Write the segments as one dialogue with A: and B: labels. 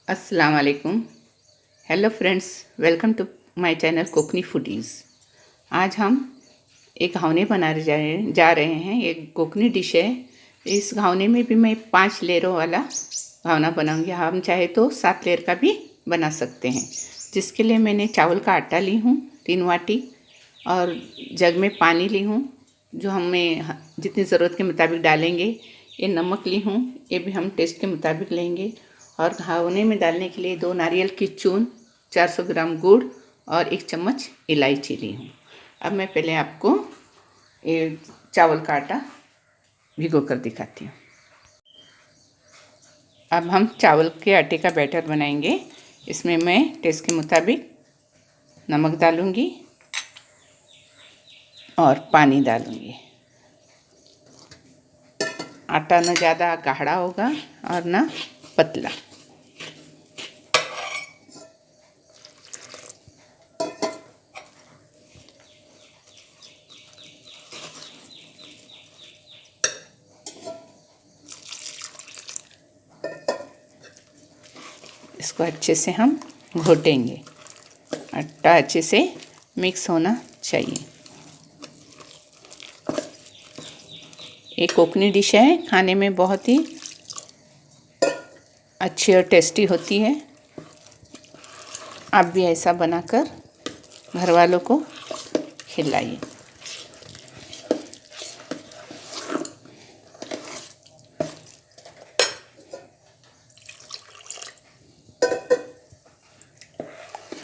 A: अस्सलाम वालेकुम। Hello friends, welcome to my channel Kokni foodies. आज हम एक घावने बनाने जा रहे हैं। एक कोकनी डिश है। इस घावने में भी मैं 5 लेयरों वाला घावना बनाऊंगी। हम चाहे तो 7 लेयर का भी बना सकते हैं। जिसके लिए मैंने चावल का आटा ली हूँ 3 वाटी, और जग में पानी ली हूँ जो हमें जितनी ज़रूरत के मुताबिक डालेंगे। ये नमक ली हूँ, ये भी हम टेस्ट के मुताबिक लेंगे। और घावने में डालने के लिए 2 नारियल की चून, 400 ग्राम गुड़ और 1 चम्मच इलायची ली हूँ। अब मैं पहले आपको ये चावल का आटा भिगो कर दिखाती हूँ। अब हम चावल के आटे का बैटर बनाएंगे। इसमें मैं टेस्ट के मुताबिक नमक डालूँगी और पानी डालूँगी। आटा न ज़्यादा गाढ़ा होगा और न पतला। इसको अच्छे से हम घोटेंगे। आटा अच्छे से मिक्स होना चाहिए। एक कोकनी डिश है, खाने में बहुत ही अच्छी और टेस्टी होती है। आप भी ऐसा बनाकर घर वालों को खिलाइए।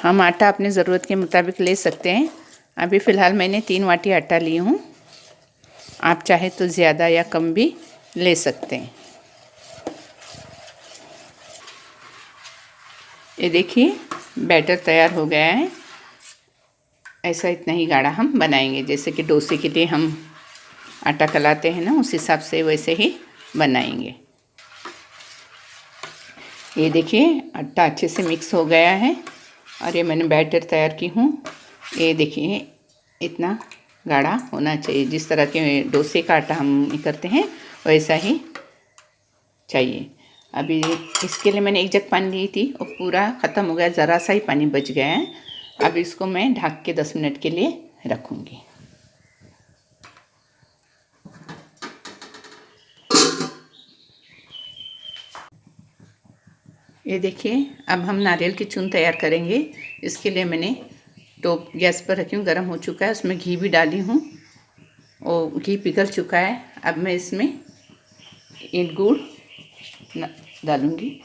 A: हम आटा अपने ज़रूरत के मुताबिक ले सकते हैं। अभी फ़िलहाल मैंने 3 वाटी आटा ली हूँ। आप चाहे तो ज़्यादा या कम भी ले सकते हैं। ये देखिए बैटर तैयार हो गया है। ऐसा इतना ही गाढ़ा हम बनाएंगे, जैसे कि डोसे के लिए हम आटा कलाते हैं ना, उस हिसाब से वैसे ही बनाएंगे। ये देखिए आटा अच्छे से मिक्स हो गया है और ये मैंने बैटर तैयार की हूँ। ये देखिए इतना गाढ़ा होना चाहिए। जिस तरह के डोसे का आटा हम करते हैं वैसा ही चाहिए। अभी इसके लिए मैंने 1 जग पानी ली थी, वो पूरा ख़त्म हो गया, ज़रा सा ही पानी बच गया है। अब इसको मैं ढक के 10 मिनट के लिए रखूँगी। ये देखिए अब हम नारियल की चून तैयार करेंगे। इसके लिए मैंने टोप गैस पर रखी हूँ, गर्म हो चुका है। उसमें घी भी डाली हूँ, वो घी पिघल चुका है। अब मैं इसमें ये गुड़ डालूँगी।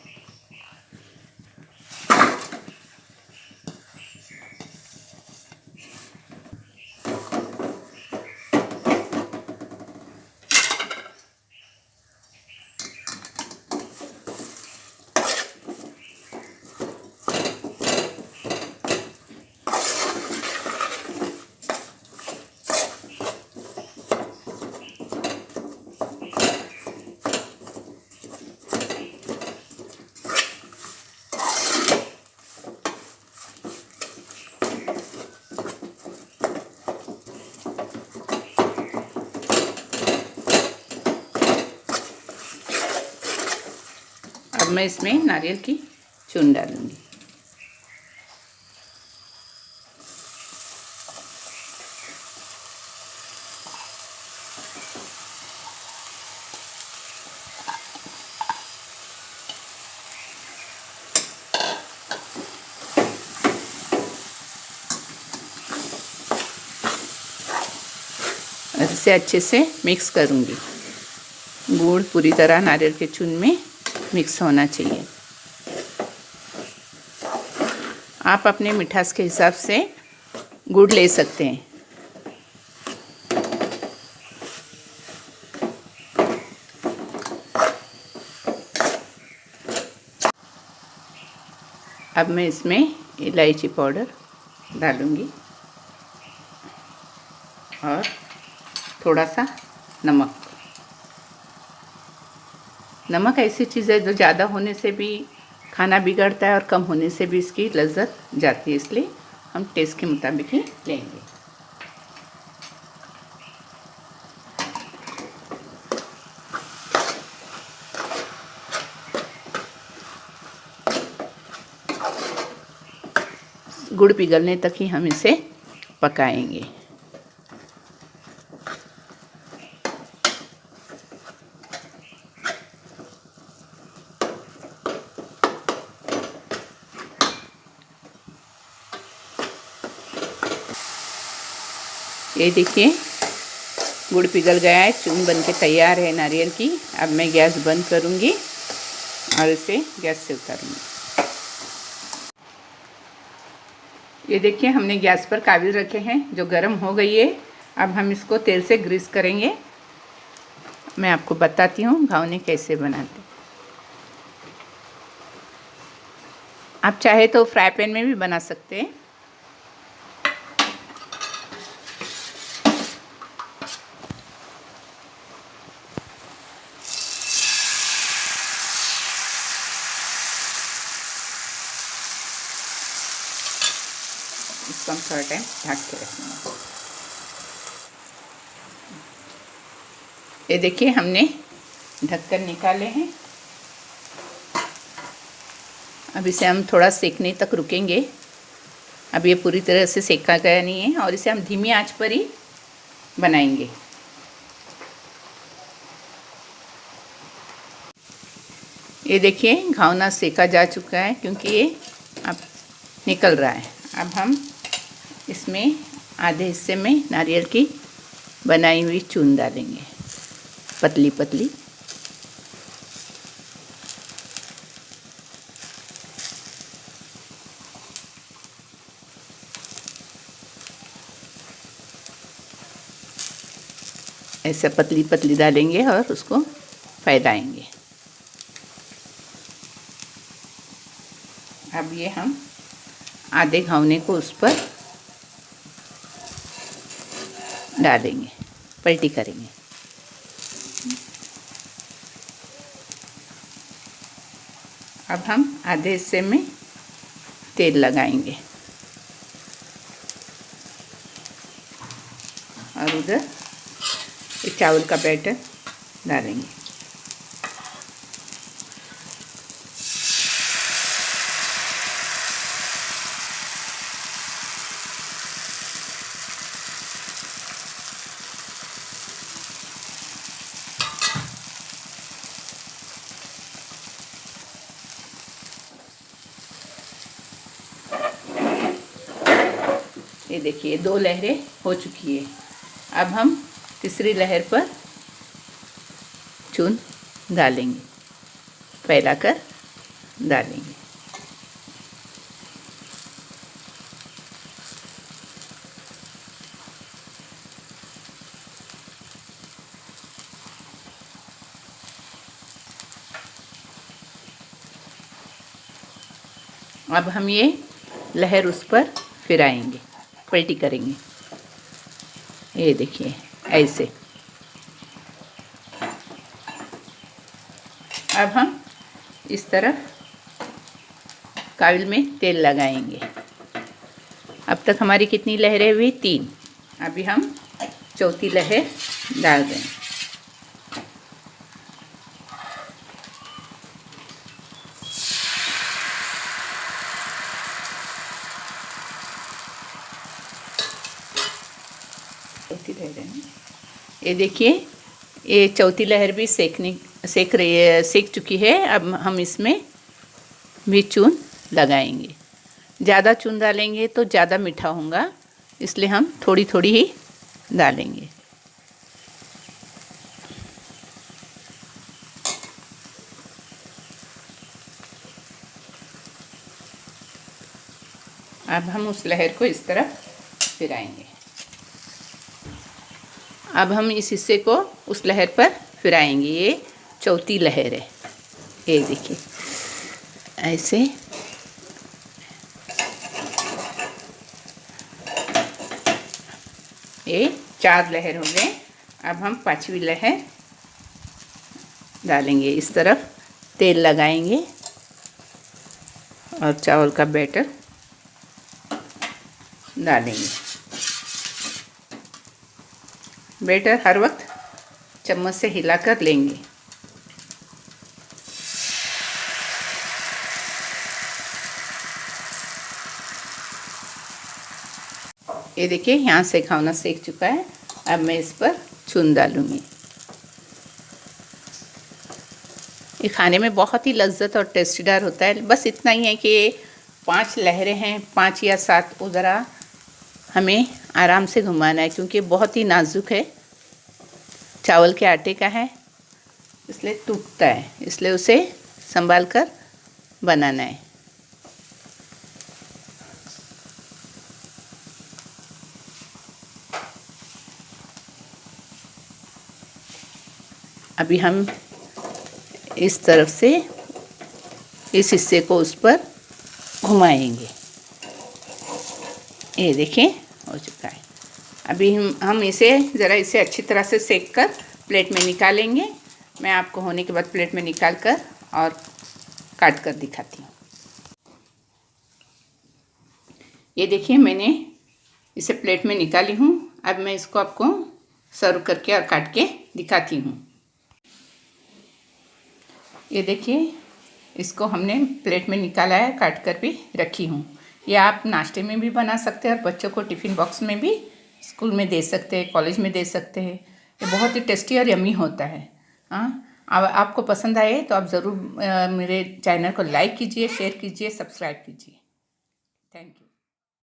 A: अब मैं इसमें नारियल की चून डालूँगी। इसे अच्छे से मिक्स करूँगी। गुड़ पूरी तरह नारियल के चून में मिक्स होना चाहिए। आप अपने मिठास के हिसाब से गुड़ ले सकते हैं। अब मैं इसमें इलायची पाउडर डालूँगी और थोड़ा सा नमक। नमक ऐसी चीज़ है जो ज़्यादा होने से भी खाना बिगड़ता है और कम होने से भी इसकी लज्जत जाती है, इसलिए हम टेस्ट के मुताबिक ही लेंगे। गुड़ पिघलने तक ही हम इसे पकाएंगे। ये देखिए गुड़ पिघल गया है, चून बन के तैयार है नारियल की। अब मैं गैस बंद करूँगी और इसे गैस से उतारूँगी। ये देखिए हमने गैस पर काबिल रखे हैं जो गर्म हो गई है। अब हम इसको तेल से ग्रीस करेंगे। मैं आपको बताती हूँ घावने कैसे बनाते। आप चाहे तो फ्राई पैन में भी बना सकते हैं। इसको हम थोड़ा टाइम ढक के रखेंगे। ये देखिए हमने ढक्कन निकाले हैं। अब इसे हम थोड़ा सेकने तक रुकेंगे। अब ये पूरी तरह से सेका गया नहीं है और इसे हम धीमी आंच पर ही बनाएंगे। ये देखिए घावना सेका जा चुका है क्योंकि ये अब निकल रहा है। अब हम इसमें आधे हिस्से में नारियल की बनाई हुई चून डालेंगे, पतली पतली। ऐसे पतली पतली डालेंगे और उसको फैलाएंगे। अब ये हम आधे घावने को उस पर डालेंगे, पलटी करेंगे। अब हम आधे हिस्से में तेल लगाएंगे और उधर चावल का बैटर डालेंगे। ये देखिए 2 लहरें हो चुकी है। अब हम तीसरी लहर पर चून डालेंगे, फैलाकर डालेंगे। अब हम ये लहर उस पर फिराएंगे, पलटी करेंगे। ये देखिए ऐसे। अब हम इस तरफ काबिल में तेल लगाएंगे। अब तक हमारी कितनी लहरें हुई? 3। अभी हम चौथी लहर डाल दें। चौथी लहर है। ये देखिए ये चौथी लहर भी सेक चुकी है। अब हम इसमें भी चून लगाएंगे। ज़्यादा चून डालेंगे तो ज़्यादा मीठा होगा, इसलिए हम थोड़ी थोड़ी ही डालेंगे। अब हम उस लहर को इस तरफ फिराएंगे। अब हम इस हिस्से को उस लहर पर फिराएंगे। ये चौथी लहर है। ये देखिए ऐसे। ये 4 लहर हो गए। अब हम 5वीं लहर डालेंगे। इस तरफ तेल लगाएंगे और चावल का बैटर डालेंगे। बैटर हर वक्त चम्मच से हिलाकर लेंगे। ये देखिए यहाँ से घावना सेक चुका है। अब मैं इस पर चून डालूँगी। ये खाने में बहुत ही लज्जत और टेस्टीदार होता है। बस इतना ही है कि 5 लहरें हैं, 5 या 7, वो ज़रा हमें आराम से घुमाना है क्योंकि बहुत ही नाजुक है, चावल के आटे का है, इसलिए टूटता है, इसलिए उसे संभाल कर बनाना है। अभी हम इस तरफ से इस हिस्से को उस पर घुमाएंगे। ये देखिए हो चुका है। अभी हम इसे ज़रा इसे अच्छी तरह से सेक कर प्लेट में निकालेंगे। मैं आपको होने के बाद प्लेट में निकाल कर और काट कर दिखाती हूँ। ये देखिए मैंने इसे प्लेट में निकाली हूँ। अब मैं इसको आपको सर्व करके और काट के दिखाती हूँ। ये देखिए इसको हमने प्लेट में निकाला है, काट कर भी रखी हूँ। ये आप नाश्ते में भी बना सकते हैं और बच्चों को टिफ़िन बॉक्स में भी स्कूल में दे सकते हैं, कॉलेज में दे सकते हैं। ये बहुत ही टेस्टी और यम्मी होता है। हाँ, अब आपको पसंद आए तो आप ज़रूर मेरे चैनल को लाइक कीजिए, शेयर कीजिए, सब्सक्राइब कीजिए। Thank you.